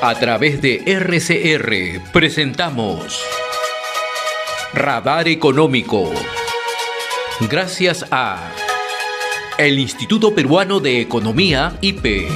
A través de RCR presentamos Radar Económico. Gracias a el Instituto Peruano de Economía, IPE.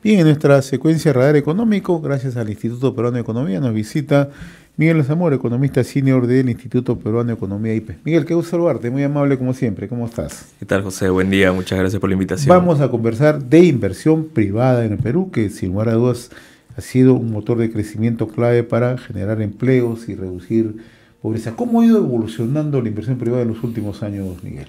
Bien, en nuestra secuencia Radar Económico, gracias al Instituto Peruano de Economía, nos visita Miguel Zamora, economista senior del Instituto Peruano de Economía IPE. Miguel, qué gusto saludarte, muy amable como siempre, ¿cómo estás? ¿Qué tal, José? Buen día, muchas gracias por la invitación. Vamos a conversar de inversión privada en el Perú, que sin lugar a dudas ha sido un motor de crecimiento clave para generar empleos y reducir pobreza. ¿Cómo ha ido evolucionando la inversión privada en los últimos años, Miguel?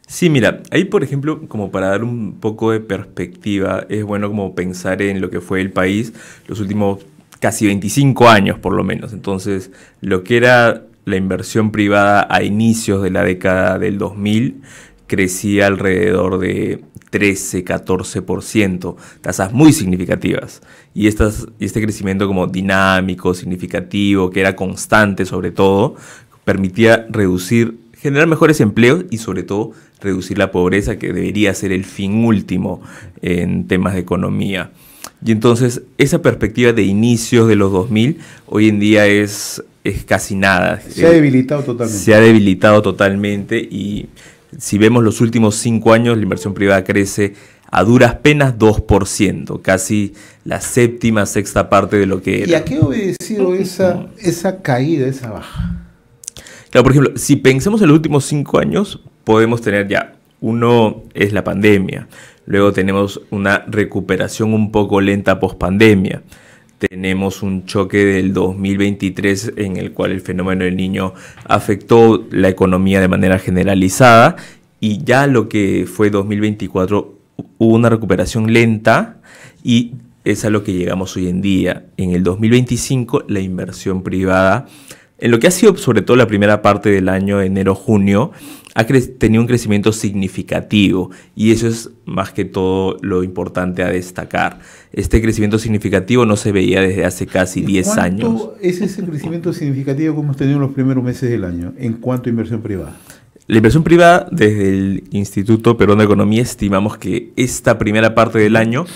Sí, mira, ahí por ejemplo, como para dar un poco de perspectiva, es bueno como pensar en lo que fue el país los últimos casi 25 años por lo menos. Entonces, lo que era la inversión privada a inicios de la década del 2000 crecía alrededor de 13-14%, tasas muy significativas. Y este crecimiento como dinámico, significativo, que era constante sobre todo, permitía generar mejores empleos y sobre todo reducir la pobreza, que debería ser el fin último en temas de economía. Y entonces esa perspectiva de inicios de los 2000 hoy en día es casi nada. Se ha debilitado totalmente. Se ha debilitado totalmente y si vemos los últimos 5 años, la inversión privada crece a duras penas 2%, casi la sexta parte de lo que era. ¿Y a qué ha obedecido esa caída, esa baja? Claro, por ejemplo, si pensamos en los últimos 5 años, podemos tener uno es la pandemia, luego tenemos una recuperación un poco lenta post-pandemia, tenemos un choque del 2023 en el cual el fenómeno del Niño afectó la economía de manera generalizada y ya lo que fue 2024 hubo una recuperación lenta y es a lo que llegamos hoy en día. En el 2025 la inversión privada, en lo que ha sido sobre todo la primera parte del año, enero-junio, ha tenido un crecimiento significativo y eso es más que todo lo importante a destacar. Este crecimiento significativo no se veía desde hace casi 10 años. ¿Cuánto es ese crecimiento significativo que hemos tenido en los primeros meses del año en cuanto a inversión privada? La inversión privada, desde el Instituto Peruano de Economía, estimamos que esta primera parte del año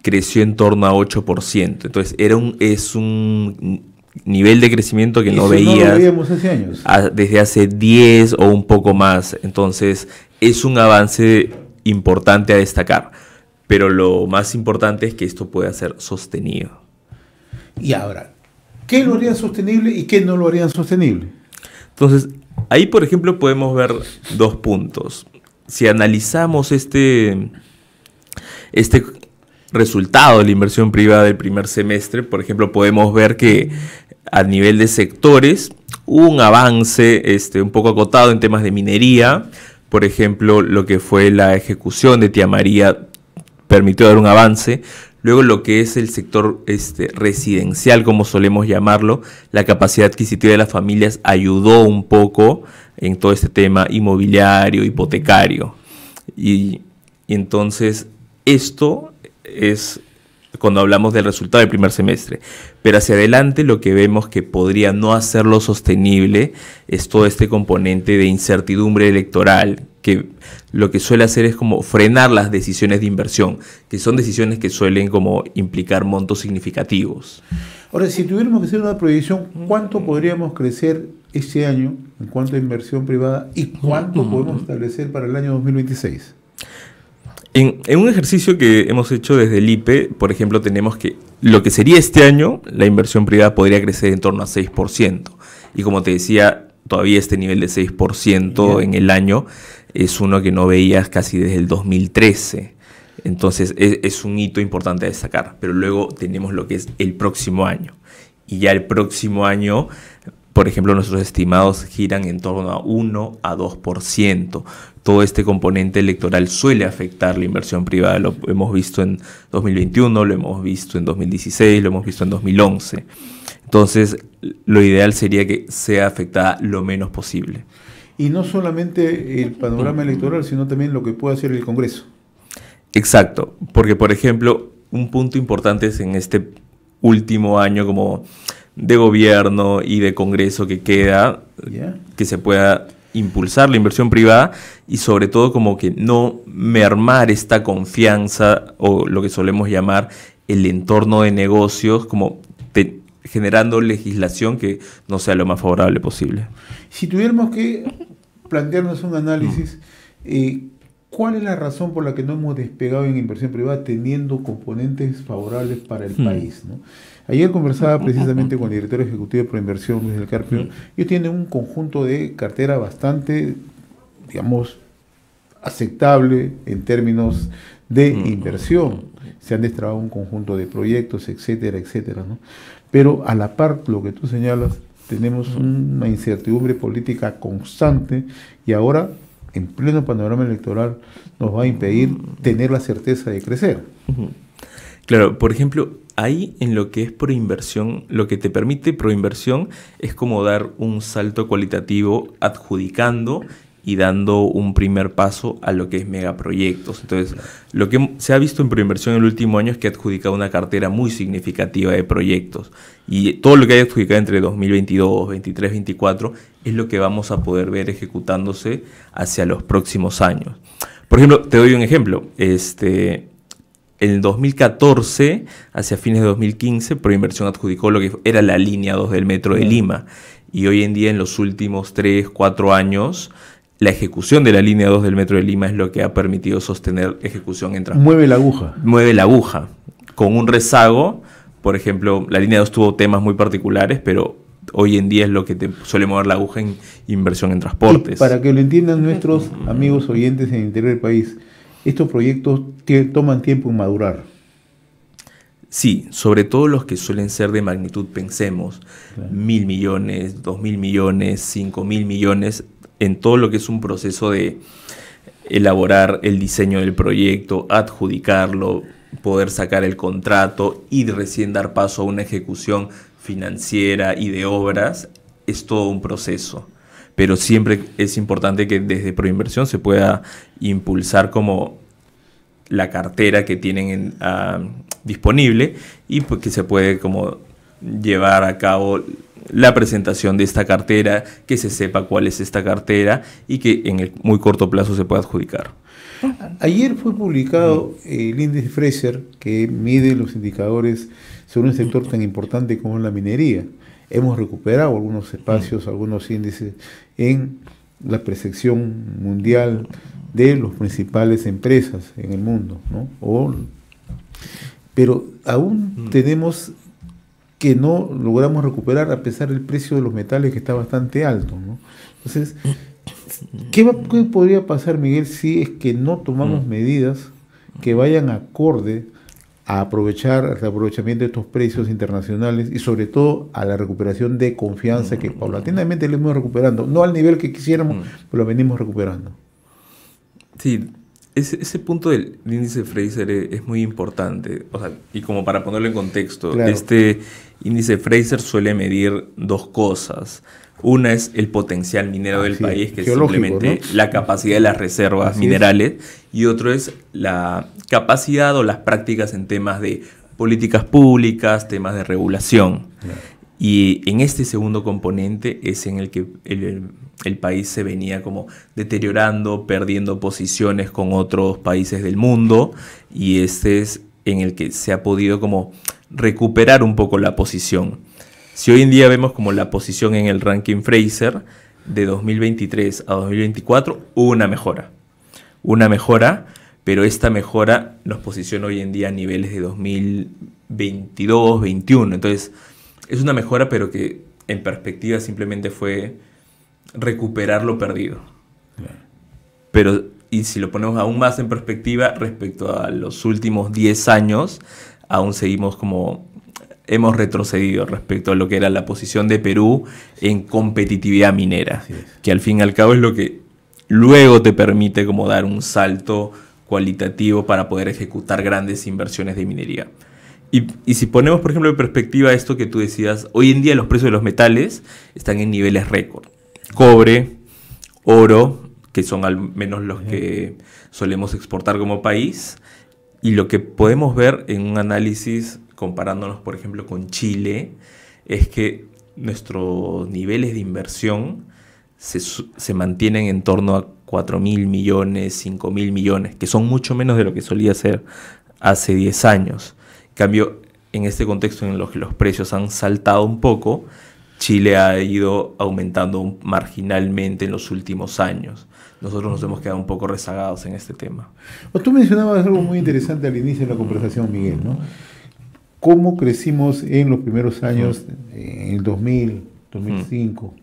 creció en torno a 8%. Entonces es un nivel de crecimiento que no veías no lo veíamos hace años. Desde hace 10 o un poco más. Entonces es un avance importante a destacar, pero lo más importante es que esto pueda ser sostenido. Y ahora, ¿qué lo harían sostenible y qué no lo harían sostenible? Entonces ahí por ejemplo podemos ver 2 puntos. Si analizamos este resultado de la inversión privada del primer semestre, por ejemplo, podemos ver que a nivel de sectores hubo un avance un poco acotado en temas de minería. Por ejemplo, lo que fue la ejecución de Tía María permitió dar un avance. Luego lo que es el sector residencial, como solemos llamarlo, la capacidad adquisitiva de las familias ayudó un poco en todo este tema inmobiliario, hipotecario. Y entonces esto es cuando hablamos del resultado del primer semestre, pero hacia adelante lo que vemos que podría no hacerlo sostenible es todo este componente de incertidumbre electoral, que lo que suele hacer es como frenar las decisiones de inversión, que son decisiones que suelen como implicar montos significativos. Ahora, si tuviéramos que hacer una proyección, ¿cuánto podríamos crecer este año en cuanto a inversión privada y cuánto podemos establecer para el año 2026? En un ejercicio que hemos hecho desde el IPE, por ejemplo, tenemos que lo que sería este año, la inversión privada podría crecer en torno a 6%. Y como te decía, todavía este nivel de 6% en el año es uno que no veías casi desde el 2013. Entonces es un hito importante a destacar. Pero luego tenemos lo que es el próximo año. Y ya el próximo año, por ejemplo, nuestros estimados giran en torno a 1 a 2%. Todo este componente electoral suele afectar la inversión privada. Lo hemos visto en 2021, lo hemos visto en 2016, lo hemos visto en 2011. Entonces, lo ideal sería que sea afectada lo menos posible. Y no solamente el panorama electoral, sino también lo que puede hacer el Congreso. Exacto, porque por ejemplo, un punto importante es en este último año como de gobierno y de Congreso que queda, que se pueda impulsar la inversión privada y sobre todo como que no mermar esta confianza o lo que solemos llamar el entorno de negocios, como generando legislación que no sea lo más favorable posible. Si tuviéramos que plantearnos un análisis, ¿cuál es la razón por la que no hemos despegado en inversión privada teniendo componentes favorables para el país, ¿no? Ayer conversaba precisamente con el director ejecutivo de Proinversión, Luis del Carpio. Ellos tienen un conjunto de cartera bastante, digamos, aceptable en términos de inversión. Se han destrabado un conjunto de proyectos, etcétera, etcétera, ¿no? Pero a la par, lo que tú señalas, tenemos una incertidumbre política constante y ahora, en pleno panorama electoral, nos va a impedir tener la certeza de crecer. Claro, por ejemplo, ahí en lo que es proinversión, lo que te permite proinversión es como dar un salto cualitativo adjudicando y dando un primer paso a lo que es megaproyectos. Entonces, lo que se ha visto en proinversión en el último año es que ha adjudicado una cartera muy significativa de proyectos. Y todo lo que haya adjudicado entre 2022, 23, 24 es lo que vamos a poder ver ejecutándose hacia los próximos años. Por ejemplo, te doy un ejemplo. En el 2014, hacia fines de 2015, Proinversión adjudicó lo que era la línea 2 del Metro de Lima. Y hoy en día, en los últimos 3, 4 años, la ejecución de la línea 2 del Metro de Lima es lo que ha permitido sostener ejecución en transporte. Mueve la aguja. Mueve la aguja. Con un rezago, por ejemplo, la línea 2 tuvo temas muy particulares, pero hoy en día es lo que te suele mover la aguja en inversión en transportes. Y para que lo entiendan nuestros amigos oyentes en el interior del país, estos proyectos toman tiempo en madurar. Sí, sobre todo los que suelen ser de magnitud, pensemos, Claro. 1.000 millones, 2.000 millones, 5.000 millones, en todo lo que es un proceso de elaborar el diseño del proyecto, adjudicarlo, poder sacar el contrato y recién dar paso a una ejecución financiera y de obras, es todo un proceso. Pero siempre es importante que desde Proinversión se pueda impulsar como la cartera que tienen disponible y pues que se puede como llevar a cabo la presentación de esta cartera, que se sepa cuál es esta cartera y que en el muy corto plazo se pueda adjudicar. Ayer fue publicado el índice Fraser, que mide los indicadores sobre un sector tan importante como la minería. Hemos recuperado algunos espacios, algunos índices en la percepción mundial de las principales empresas en el mundo, ¿no? Pero aún tenemos que no logramos recuperar a pesar del precio de los metales que está bastante alto, ¿no? Entonces, ¿qué podría pasar, Miguel, si es que no tomamos medidas que vayan acorde a aprovechar el aprovechamiento de estos precios internacionales y sobre todo a la recuperación de confianza que paulatinamente lo hemos recuperando, no al nivel que quisiéramos, pero lo venimos recuperando? Sí, ese punto del índice Fraser es muy importante, o sea, y como para ponerlo en contexto, Claro. Este índice Fraser suele medir dos cosas. Una es el potencial minero del país, que es simplemente, ¿no?, la capacidad de las reservas minerales, y otro es la capacidad o las prácticas en temas de políticas públicas, temas de regulación. Claro. Y en este segundo componente es en el que el país se venía como deteriorando, perdiendo posiciones con otros países del mundo, y este es en el que se ha podido como recuperar un poco la posición. Si hoy en día vemos como la posición en el ranking Fraser de 2023 a 2024, hubo una mejora, pero esta mejora nos posiciona hoy en día a niveles de 2022, 2021. Entonces, es una mejora, pero que en perspectiva simplemente fue recuperar lo perdido. Pero, y si lo ponemos aún más en perspectiva, respecto a los últimos 10 años, aún seguimos como... hemos retrocedido respecto a lo que era la posición de Perú en competitividad minera, que al fin y al cabo es lo que luego te permite como dar un salto cualitativo para poder ejecutar grandes inversiones de minería. Y si ponemos, por ejemplo, en perspectiva esto que tú decías, hoy en día los precios de los metales están en niveles récord. Cobre, oro, que son al menos los que solemos exportar como país, y lo que podemos ver en un análisis comparándonos, por ejemplo, con Chile, es que nuestros niveles de inversión se mantienen en torno a 4.000 millones, 5.000 millones, que son mucho menos de lo que solía ser hace 10 años. En cambio, en este contexto en el que los precios han saltado un poco, Chile ha ido aumentando marginalmente en los últimos años. Nosotros nos hemos quedado un poco rezagados en este tema. Tú mencionabas algo muy interesante al inicio de la conversación, Miguel, ¿no? Cómo crecimos en los primeros años, en el 2000, 2005,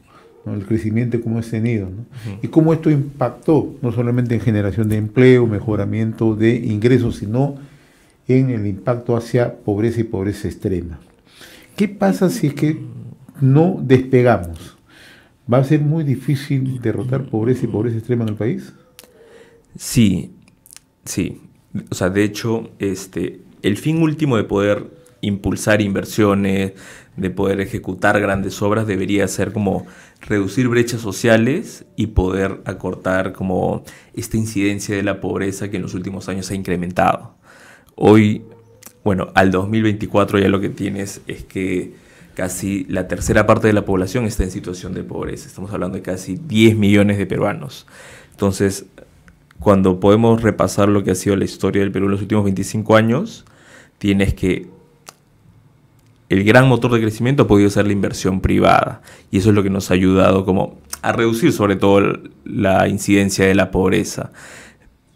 ¿no? El crecimiento como hemos tenido, ¿no? Y cómo esto impactó no solamente en generación de empleo, mejoramiento de ingresos, sino en el impacto hacia pobreza y pobreza extrema. ¿Qué pasa si es que no despegamos? ¿Va a ser muy difícil derrotar pobreza y pobreza extrema en el país? Sí. O sea, de hecho, el fin último de poder impulsar inversiones, de poder ejecutar grandes obras, debería ser como reducir brechas sociales y poder acortar como esta incidencia de la pobreza que en los últimos años se ha incrementado. Hoy, bueno, al 2024 ya lo que tienes es que casi la tercera parte de la población está en situación de pobreza. Estamos hablando de casi 10 millones de peruanos. Entonces, cuando podemos repasar lo que ha sido la historia del Perú en los últimos 25 años, tienes que el gran motor de crecimiento ha podido ser la inversión privada. Y eso es lo que nos ha ayudado como a reducir sobre todo la incidencia de la pobreza.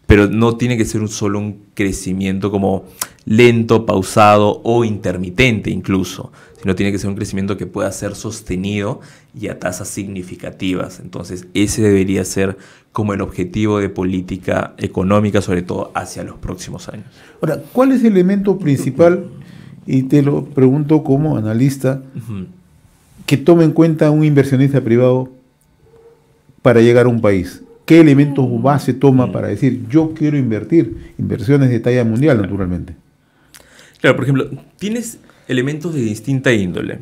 Pero no tiene que ser solo un crecimiento como lento, pausado o intermitente incluso, sino tiene que ser un crecimiento que pueda ser sostenido y a tasas significativas. Entonces ese debería ser como el objetivo de política económica, sobre todo hacia los próximos años. Ahora, ¿cuál es el elemento principal, y te lo pregunto como analista, que tome en cuenta un inversionista privado para llegar a un país? ¿Qué elementos base toma para decir yo quiero invertir? Inversiones de talla mundial, naturalmente. Claro, por ejemplo, tienes elementos de distinta índole.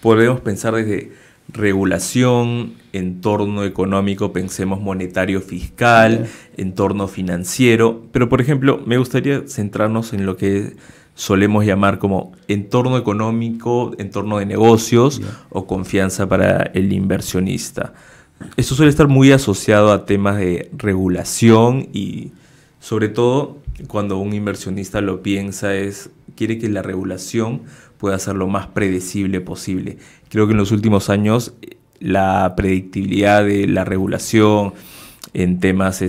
Podemos pensar desde regulación, entorno económico, pensemos monetario fiscal, entorno financiero. Pero, por ejemplo, me gustaría centrarnos en lo que solemos llamar como entorno económico, entorno de negocios o confianza para el inversionista. Esto suele estar muy asociado a temas de regulación y sobre todo cuando un inversionista lo piensa quiere que la regulación pueda ser lo más predecible posible. Creo que en los últimos años la predictibilidad de la regulación en temas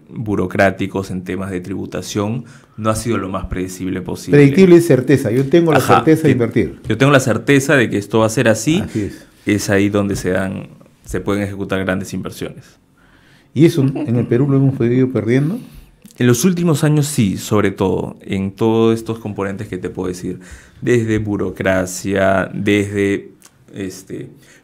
burocráticos, en temas de tributación, no ha sido lo más predecible posible. Predictible es certeza. Yo tengo la certeza de invertir. Yo tengo la certeza de que esto va a ser así. Así es. Es ahí donde se pueden ejecutar grandes inversiones. ¿Y eso en el Perú lo hemos ido perdiendo? En los últimos años sí, sobre todo, en todos estos componentes que te puedo decir, desde burocracia, desde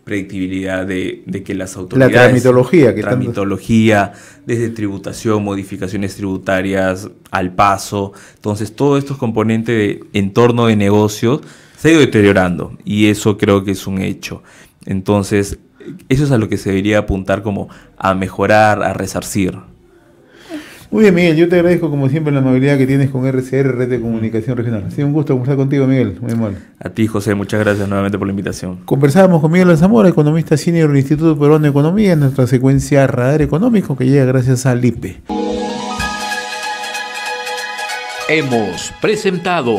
predictibilidad de que las autoridades... La tramitología. Desde tributación, modificaciones tributarias al paso. Entonces, todos estos componentes de entorno de negocios se ha ido deteriorando y eso creo que es un hecho. Entonces, eso es a lo que se debería apuntar como a mejorar, a resarcir. Muy bien, Miguel, yo te agradezco como siempre la amabilidad que tienes con RCR, Red de Comunicación Regional. Ha sido un gusto conversar contigo, Miguel. Muy mal. A ti, José, muchas gracias nuevamente por la invitación. Conversábamos con Miguel Alzamora, economista senior del Instituto Peruano de Economía, en nuestra secuencia Radar Económico que llega gracias al IPE. Hemos presentado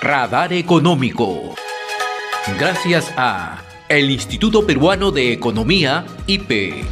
Radar Económico. Gracias a el Instituto Peruano de Economía, IPE.